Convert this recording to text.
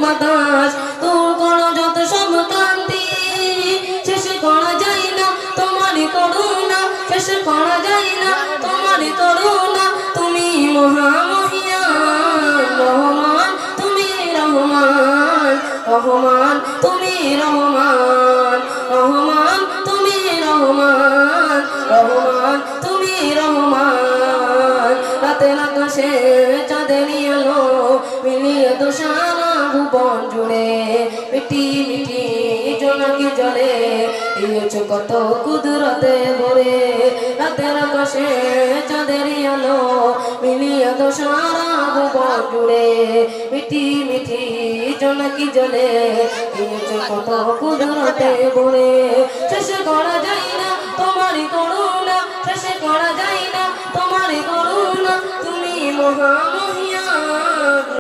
বাতাস দূর করো যত সব ক্লান্তি শেষ করা যায় না তোমারই করুণা শেষ করা যায় না তোমারই করুণা তুমি মহামহিয়ান রহমান তুমি রহমান রহমান তুমি রহমান রহমান তুমি রহমান রহমান তুমি রহমান রাতের আকাশে চাঁদেরই আলো মিলিয়ে তো সারা ভুবন জুড়ে মিটি মিটি জোনাকি জলে দিয়েছ কত কুদরতে ভরে রাতের আকাশে চাঁদেরই আলো মিলিয়ে তো সারা ভুবন জুড়ে মিটি মিটি জোনাকি জলে দিয়েছ কত কুদরতে ভরে শেষ করা যায় না তোমারই করুণা শেষ করা যায় না তোমারই করুণা তুমি মহামহিয়ান।